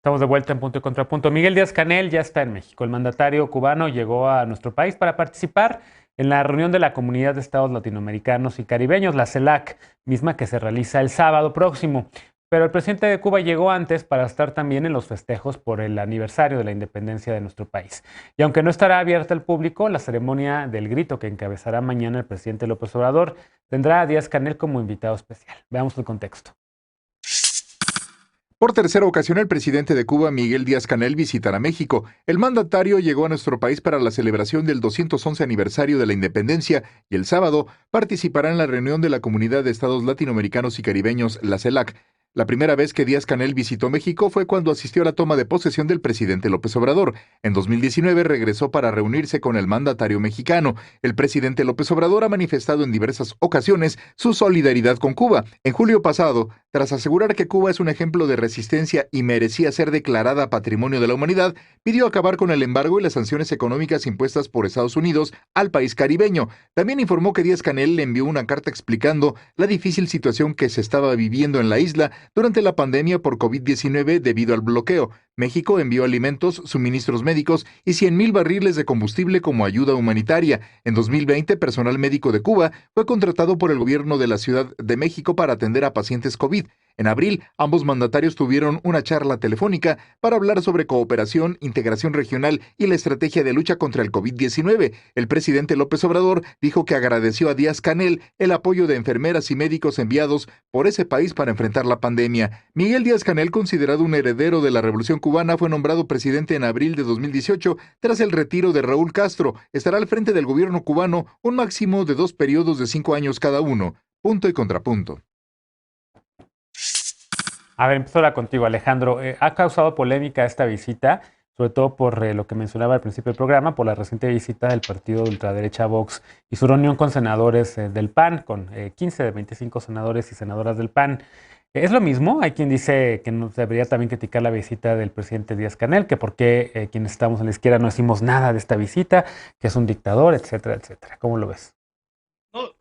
Estamos de vuelta en Punto y Contrapunto. Miguel Díaz-Canel ya está en México. El mandatario cubano llegó a nuestro país para participar en la reunión de la Comunidad de Estados Latinoamericanos y Caribeños, la CELAC, misma que se realiza el sábado próximo. Pero el presidente de Cuba llegó antes para estar también en los festejos por el aniversario de la independencia de nuestro país. Y aunque no estará abierta al público, la ceremonia del grito que encabezará mañana el presidente López Obrador tendrá a Díaz-Canel como invitado especial. Veamos el contexto. Por tercera ocasión, el presidente de Cuba, Miguel Díaz-Canel, visitará México. El mandatario llegó a nuestro país para la celebración del 211 aniversario de la independencia y el sábado participará en la reunión de la Comunidad de Estados Latinoamericanos y Caribeños, la CELAC. La primera vez que Díaz-Canel visitó México fue cuando asistió a la toma de posesión del presidente López Obrador. En 2019 regresó para reunirse con el mandatario mexicano. El presidente López Obrador ha manifestado en diversas ocasiones su solidaridad con Cuba. En julio pasado, tras asegurar que Cuba es un ejemplo de resistencia y merecía ser declarada Patrimonio de la Humanidad, pidió acabar con el embargo y las sanciones económicas impuestas por Estados Unidos al país caribeño. También informó que Díaz-Canel le envió una carta explicando la difícil situación que se estaba viviendo en la isla durante la pandemia por COVID-19 debido al bloqueo. México envió alimentos, suministros médicos y 100,000 barriles de combustible como ayuda humanitaria. En 2020, personal médico de Cuba fue contratado por el gobierno de la Ciudad de México para atender a pacientes COVID. En abril, ambos mandatarios tuvieron una charla telefónica para hablar sobre cooperación, integración regional y la estrategia de lucha contra el COVID-19. El presidente López Obrador dijo que agradeció a Díaz-Canel el apoyo de enfermeras y médicos enviados por ese país para enfrentar la pandemia. Miguel Díaz-Canel, considerado un heredero de la Revolución Cubana, fue nombrado presidente en abril de 2018 tras el retiro de Raúl Castro. Estará al frente del gobierno cubano un máximo de 2 periodos de 5 años cada uno. Punto y contrapunto. A ver, empiezo contigo, Alejandro. Ha causado polémica esta visita, sobre todo por lo que mencionaba al principio del programa, por la reciente visita del partido de ultraderecha Vox y su reunión con senadores del PAN, con 15 de 25 senadores y senadoras del PAN. ¿Es lo mismo? Hay quien dice que nos debería también criticar la visita del presidente Díaz-Canel, que por qué quienes estamos en la izquierda no decimos nada de esta visita, que es un dictador, etcétera, etcétera. ¿Cómo lo ves?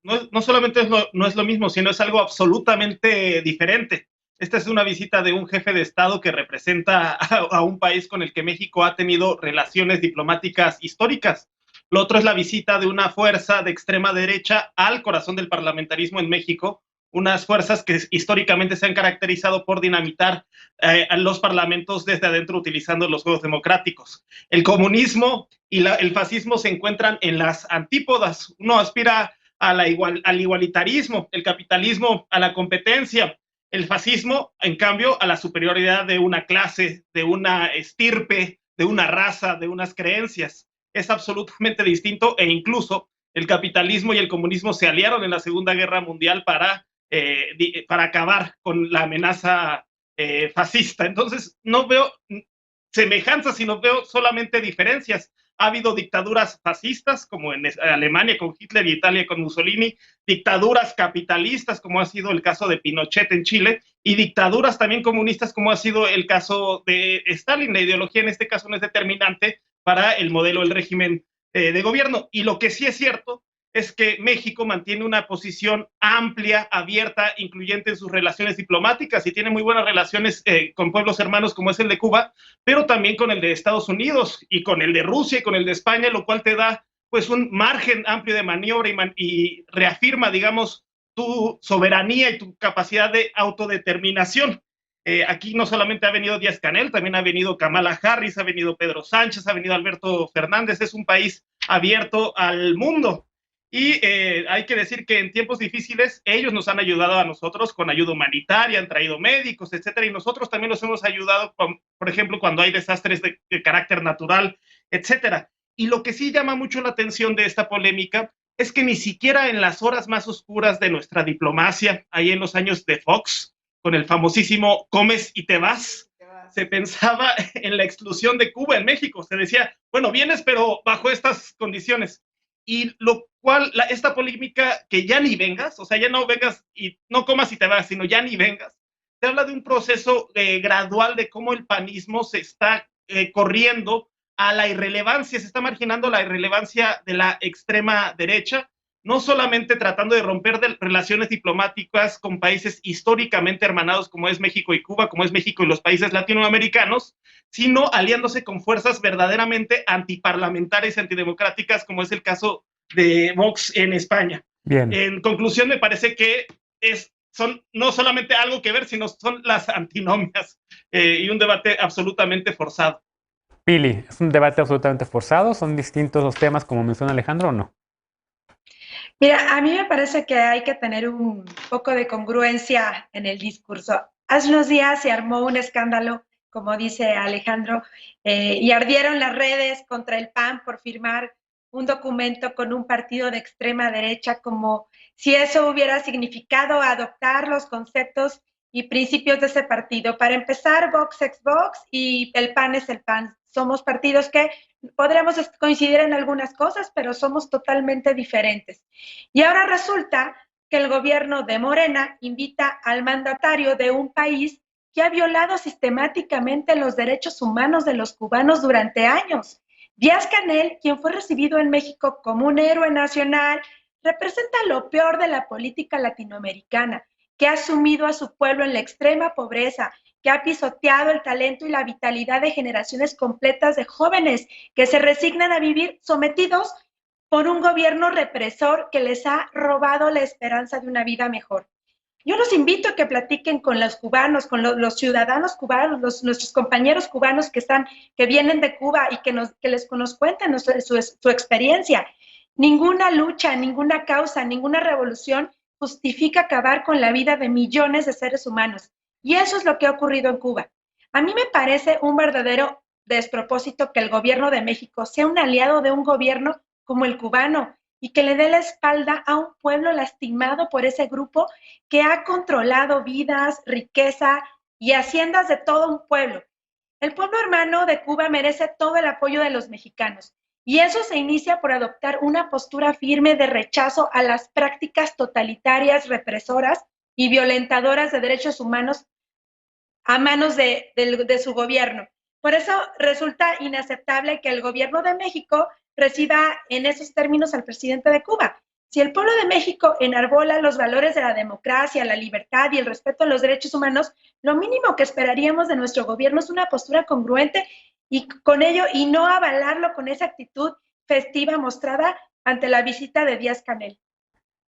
No solamente no es lo mismo, sino es algo absolutamente diferente. Esta es una visita de un jefe de Estado que representa a un país con el que México ha tenido relaciones diplomáticas históricas. Lo otro es la visita de una fuerza de extrema derecha al corazón del parlamentarismo en México, unas fuerzas que históricamente se han caracterizado por dinamitar a los parlamentos desde adentro utilizando los juegos democráticos. El comunismo y el fascismo se encuentran en las antípodas. Uno aspira al igualitarismo, el capitalismo a la competencia, el fascismo, en cambio, a la superioridad de una clase, de una estirpe, de una raza, de unas creencias. Es absolutamente distinto e incluso el capitalismo y el comunismo se aliaron en la Segunda Guerra Mundial para acabar con la amenaza fascista. Entonces, no veo semejanzas, sino veo solamente diferencias. Ha habido dictaduras fascistas, como en Alemania con Hitler y Italia con Mussolini, dictaduras capitalistas, como ha sido el caso de Pinochet en Chile, y dictaduras también comunistas, como ha sido el caso de Stalin. La ideología en este caso no es determinante para el modelo del régimen de gobierno. Y lo que sí es cierto es que México mantiene una posición amplia, abierta, incluyente en sus relaciones diplomáticas y tiene muy buenas relaciones con pueblos hermanos como es el de Cuba, pero también con el de Estados Unidos y con el de Rusia y con el de España, lo cual te da pues un margen amplio de maniobra y reafirma, digamos, tu soberanía y tu capacidad de autodeterminación. Aquí no solamente ha venido Díaz-Canel, también ha venido Kamala Harris, ha venido Pedro Sánchez, ha venido Alberto Fernández. Es un país abierto al mundo. Y hay que decir que en tiempos difíciles ellos nos han ayudado a nosotros con ayuda humanitaria, han traído médicos, etcétera, y nosotros también los hemos ayudado, por ejemplo, cuando hay desastres de carácter natural, etcétera. Y lo que sí llama mucho la atención de esta polémica es que ni siquiera en las horas más oscuras de nuestra diplomacia, ahí en los años de Fox, con el famosísimo comes y te vas, se pensaba en la exclusión de Cuba en México. Se decía, bueno, vienes, pero bajo estas condiciones. Y lo cual, esta polémica, que ya ni vengas, o sea, ya no vengas y no comas y te vas, sino ya ni vengas, te habla de un proceso gradual de cómo el panismo se está corriendo a la irrelevancia, se está marginando la irrelevancia de la extrema derecha no solamente tratando de romper relaciones diplomáticas con países históricamente hermanados como es México y Cuba, como es México y los países latinoamericanos, sino aliándose con fuerzas verdaderamente antiparlamentarias y antidemocráticas, como es el caso de Vox en España. Bien. En conclusión, me parece que son no solamente algo que ver, sino son las antinomias y un debate absolutamente forzado. Pili, ¿es un debate absolutamente forzado? ¿Son distintos los temas, como menciona Alejandro, o no? Mira, a mí me parece que hay que tener un poco de congruencia en el discurso. Hace unos días se armó un escándalo, como dice Alejandro, y ardieron las redes contra el PAN por firmar un documento con un partido de extrema derecha, como si eso hubiera significado adoptar los conceptos y principios de ese partido. Para empezar, Vox ex Vox y el PAN es el PAN. Somos partidos que podremos coincidir en algunas cosas, pero somos totalmente diferentes. Y ahora resulta que el gobierno de Morena invita al mandatario de un país que ha violado sistemáticamente los derechos humanos de los cubanos durante años. Díaz-Canel, quien fue recibido en México como un héroe nacional, representa lo peor de la política latinoamericana, que ha sumido a su pueblo en la extrema pobreza, que ha pisoteado el talento y la vitalidad de generaciones completas de jóvenes que se resignan a vivir sometidos por un gobierno represor que les ha robado la esperanza de una vida mejor. Yo los invito a que platiquen con los cubanos, con los ciudadanos cubanos, nuestros compañeros cubanos que vienen de Cuba y que les cuenten su experiencia. Ninguna lucha, ninguna causa, ninguna revolución justifica acabar con la vida de millones de seres humanos. Y eso es lo que ha ocurrido en Cuba. A mí me parece un verdadero despropósito que el gobierno de México sea un aliado de un gobierno como el cubano y que le dé la espalda a un pueblo lastimado por ese grupo que ha controlado vidas, riqueza y haciendas de todo un pueblo. El pueblo hermano de Cuba merece todo el apoyo de los mexicanos y eso se inicia por adoptar una postura firme de rechazo a las prácticas totalitarias, represoras y violentadoras de derechos humanos a manos de su gobierno. Por eso resulta inaceptable que el gobierno de México reciba en esos términos al presidente de Cuba. Si el pueblo de México enarbola los valores de la democracia, la libertad y el respeto a los derechos humanos, lo mínimo que esperaríamos de nuestro gobierno es una postura congruente y con ello y no avalarlo con esa actitud festiva mostrada ante la visita de Díaz-Canel.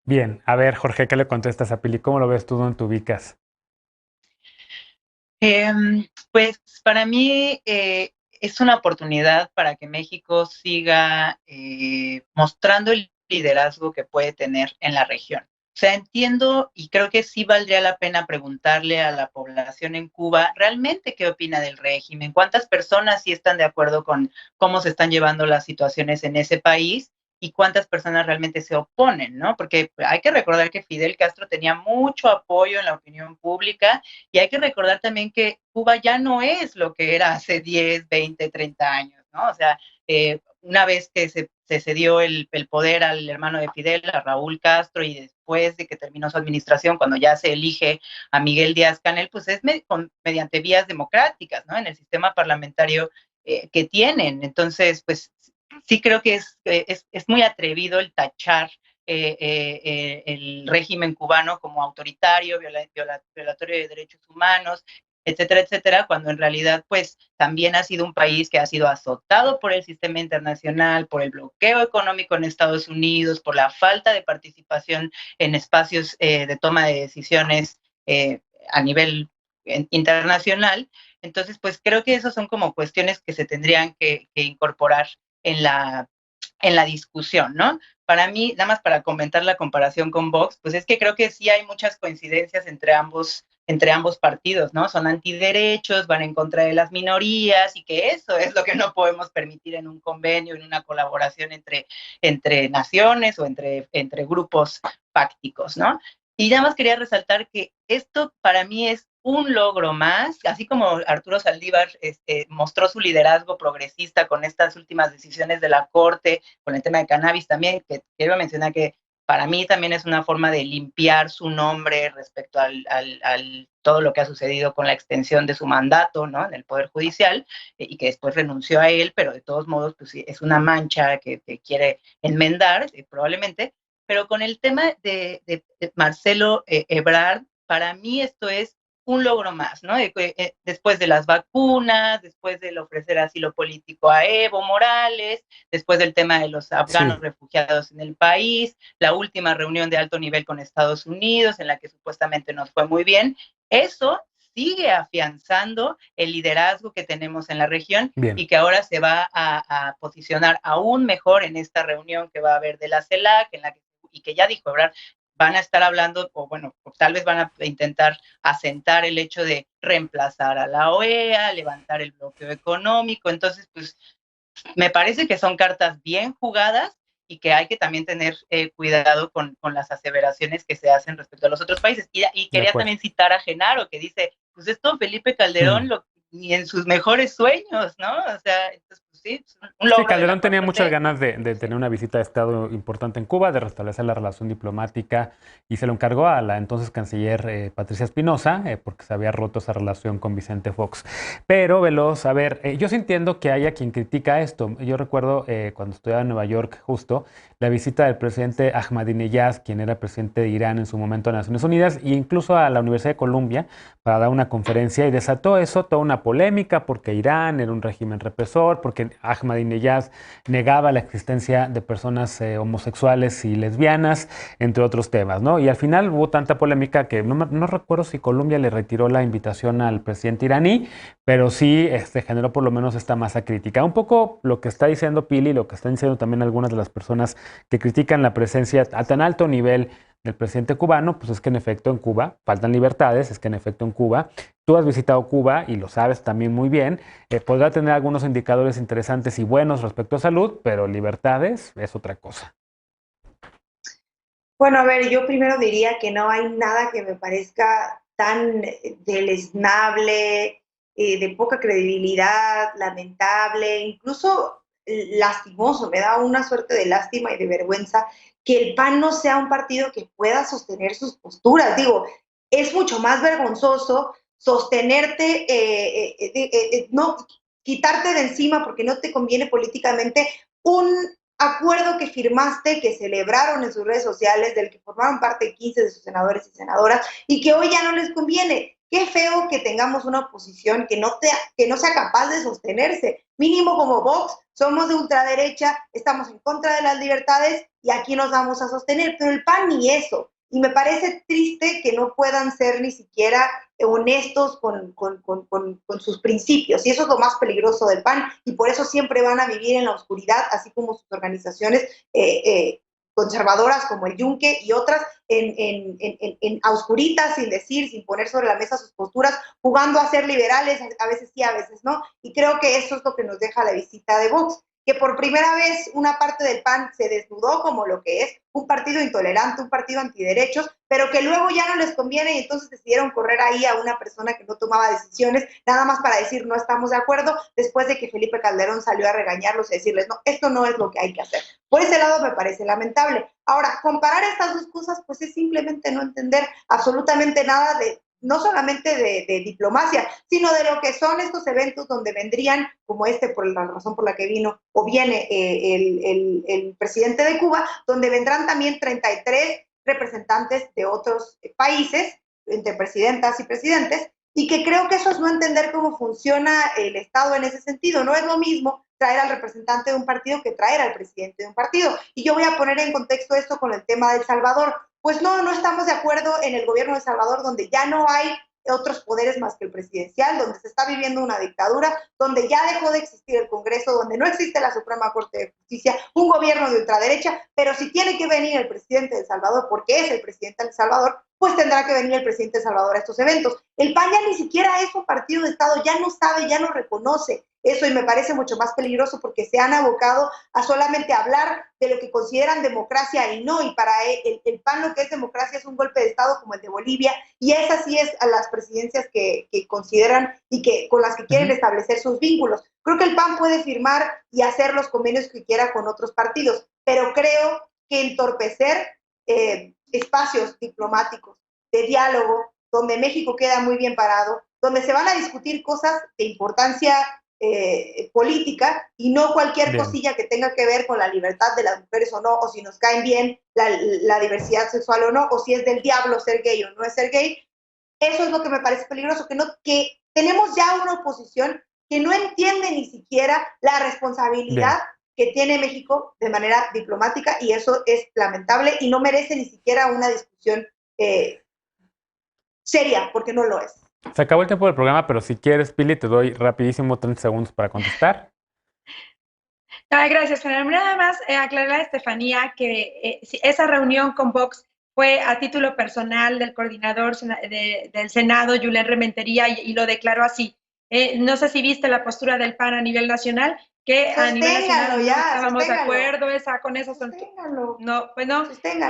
Bien, a ver, Jorge, ¿qué le contestas a Pili? ¿Cómo lo ves tú? ¿Dónde te ubicas? Pues para mí es una oportunidad para que México siga mostrando el liderazgo que puede tener en la región. O sea, entiendo y creo que sí valdría la pena preguntarle a la población en Cuba realmente qué opina del régimen, cuántas personas sí están de acuerdo con cómo se están llevando las situaciones en ese país y cuántas personas realmente se oponen, ¿no? Porque hay que recordar que Fidel Castro tenía mucho apoyo en la opinión pública y hay que recordar también que Cuba ya no es lo que era hace 10, 20, 30 años, ¿no? O sea, una vez que se cedió el poder al hermano de Fidel, a Raúl Castro, y después de que terminó su administración, cuando ya se elige a Miguel Díaz-Canel, pues es mediante vías democráticas, ¿no? En el sistema parlamentario que tienen. Entonces, pues sí creo que es muy atrevido el tachar el régimen cubano como autoritario, violatorio de derechos humanos, etcétera, etcétera, cuando en realidad pues también ha sido un país que ha sido azotado por el sistema internacional, por el bloqueo económico en Estados Unidos, por la falta de participación en espacios de toma de decisiones a nivel internacional. Entonces, pues creo que esas son como cuestiones que se tendrían que incorporar en la discusión, ¿no? Para mí, nada más para comentar la comparación con Vox, pues es que creo que sí hay muchas coincidencias entre ambos partidos, ¿no? Son antiderechos, van en contra de las minorías y que eso es lo que no podemos permitir en un convenio, en una colaboración entre naciones o entre grupos fácticos, ¿no? Y nada más quería resaltar que esto para mí es un logro más, así como Arturo Saldívar mostró su liderazgo progresista con estas últimas decisiones de la Corte, con el tema de cannabis también, que quiero mencionar que para mí también es una forma de limpiar su nombre respecto al todo lo que ha sucedido con la extensión de su mandato, ¿no? En el Poder Judicial, y que después renunció a él, pero de todos modos pues, es una mancha que quiere enmendar, probablemente. Pero con el tema de Marcelo Ebrard, para mí esto es un logro más, ¿no? Después de las vacunas, después del ofrecer asilo político a Evo Morales, después del tema de los afganos refugiados en el país, la última reunión de alto nivel con Estados Unidos, en la que supuestamente nos fue muy bien, eso sigue afianzando el liderazgo que tenemos en la región y que ahora se va a posicionar aún mejor en esta reunión que va a haber de la CELAC, y que ya dijo Ebrard, van a estar hablando, o bueno, tal vez van a intentar asentar el hecho de reemplazar a la OEA, levantar el bloqueo económico. Entonces, pues, me parece que son cartas bien jugadas y que hay que también tener cuidado con las aseveraciones que se hacen respecto a los otros países. Y quería también citar a Genaro, que dice, pues esto Felipe Calderón ni en sus mejores sueños, ¿no? O sea, entonces, pues sí, un logro. Sí, Calderón tenía muchas ganas de tener una visita de Estado importante en Cuba, de restablecer la relación diplomática, y se lo encargó a la entonces canciller Patricia Espinosa, porque se había roto esa relación con Vicente Fox. Pero, Veloz, a ver, yo sí entiendo que haya quien critica esto. Yo recuerdo cuando estudiaba en Nueva York, justo, la visita del presidente Ahmadinejad, quien era presidente de Irán en su momento a las Naciones Unidas, e incluso a la Universidad de Columbia, para dar una conferencia, y desató eso toda una polémica, porque Irán era un régimen represor, porque Ahmadinejad negaba la existencia de personas homosexuales y lesbianas, entre otros temas, ¿no? Y al final hubo tanta polémica que no recuerdo si Colombia le retiró la invitación al presidente iraní, pero sí generó por lo menos esta masa crítica. Un poco lo que está diciendo Pili, lo que están diciendo también algunas de las personas que critican la presencia a tan alto nivel del presidente cubano, pues es que en efecto en Cuba faltan libertades, es que en efecto en Cuba, tú has visitado Cuba y lo sabes también muy bien, podrá tener algunos indicadores interesantes y buenos respecto a salud, pero libertades es otra cosa. Bueno, a ver, yo primero diría que no hay nada que me parezca tan deleznable, de poca credibilidad, lamentable, incluso lastimoso. Me da una suerte de lástima y de vergüenza que el PAN no sea un partido que pueda sostener sus posturas. Digo, es mucho más vergonzoso sostenerte, no quitarte de encima porque no te conviene políticamente un acuerdo que firmaste, que celebraron en sus redes sociales, del que formaron parte 15 de sus senadores y senadoras, y que hoy ya no les conviene. Qué feo que tengamos una oposición que no sea capaz de sostenerse. Mínimo como Vox, somos de ultraderecha, estamos en contra de las libertades y aquí nos vamos a sostener, pero el PAN ni eso. Y me parece triste que no puedan ser ni siquiera honestos con sus principios. Y eso es lo más peligroso del PAN. Y por eso siempre van a vivir en la oscuridad, así como sus organizaciones conservadoras como el Yunque y otras en oscuritas, sin decir, sin poner sobre la mesa sus posturas, jugando a ser liberales, a veces sí, a veces no. Y creo que eso es lo que nos deja la visita de Vox, que por primera vez una parte del PAN se desnudó como lo que es, un partido intolerante, un partido antiderechos, pero que luego ya no les conviene y entonces decidieron correr ahí a una persona que no tomaba decisiones, nada más para decir no estamos de acuerdo, después de que Felipe Calderón salió a regañarlos y decirles no, esto no es lo que hay que hacer. Por ese lado me parece lamentable. Ahora, comparar estas dos cosas pues es simplemente no entender absolutamente nada no solamente de diplomacia, sino de lo que son estos eventos donde vendrían, como por la razón por la que vino o viene el presidente de Cuba, donde vendrán también 33 representantes de otros países, entre presidentas y presidentes, y que creo que eso es no entender cómo funciona el Estado en ese sentido. No es lo mismo traer al representante de un partido que traer al presidente de un partido. Y yo voy a poner en contexto esto con el tema de El Salvador. Pues no estamos de acuerdo en el gobierno de El Salvador, donde ya no hay otros poderes más que el presidencial, donde se está viviendo una dictadura, donde ya dejó de existir el Congreso, donde no existe la Suprema Corte de Justicia, un gobierno de ultraderecha, pero si tiene que venir el presidente de El Salvador, porque es el presidente de El Salvador, pues tendrá que venir el presidente de El Salvador a estos eventos. El PAN ya ni siquiera es un partido de Estado, ya no sabe, ya no reconoce eso, y me parece mucho más peligroso porque se han abocado a solamente hablar de lo que consideran democracia y no, y para el PAN lo que es democracia es un golpe de Estado como el de Bolivia, y esa sí es a las presidencias que consideran y con las que quieren establecer sus vínculos. Creo que el PAN puede firmar y hacer los convenios que quiera con otros partidos, pero creo que entorpecer espacios diplomáticos de diálogo, donde México queda muy bien parado, donde se van a discutir cosas de importancia política y no cualquier Bien. cosilla que tenga que ver con la libertad de las mujeres o no, o si nos caen bien la diversidad sexual o no, o si es del diablo ser gay o no es ser gay. Eso es lo que me parece peligroso, que tenemos ya una oposición que no entiende ni siquiera la responsabilidad que tiene México de manera diplomática, y eso es lamentable y no merece ni siquiera una discusión seria, porque no lo es. Se acabó el tiempo del programa, pero si quieres, Pili, te doy rapidísimo 30 segundos para contestar. Gracias, Fernando. Nada más aclarar a Estefanía que esa reunión con Vox fue a título personal del coordinador del Senado, Julen Rementería, y lo declaró así. No sé si viste la postura del PAN a nivel nacional, que a nivel nacional no estábamos de acuerdo con esas... No, pues no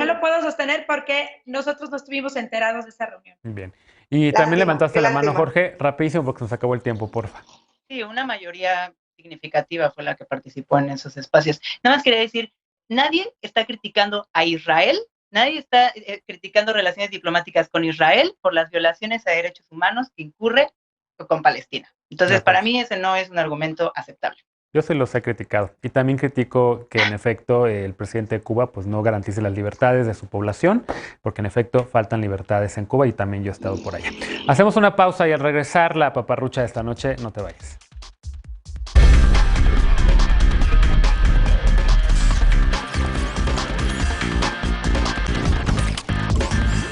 lo puedo sostener porque nosotros no estuvimos enterados de esa reunión. Bien. Y también levantaste la mano, Jorge, rapidísimo porque nos acabó el tiempo, porfa. Sí, una mayoría significativa fue la que participó en esos espacios. Nada más quería decir, nadie está criticando a Israel, nadie está criticando relaciones diplomáticas con Israel por las violaciones a derechos humanos que incurre con Palestina. Entonces, para mí ese no es un argumento aceptable. Yo se los he criticado y también critico que en efecto el presidente de Cuba pues no garantice las libertades de su población, porque en efecto faltan libertades en Cuba y también yo he estado por allá. Hacemos una pausa y al regresar la paparrucha de esta noche, no te vayas.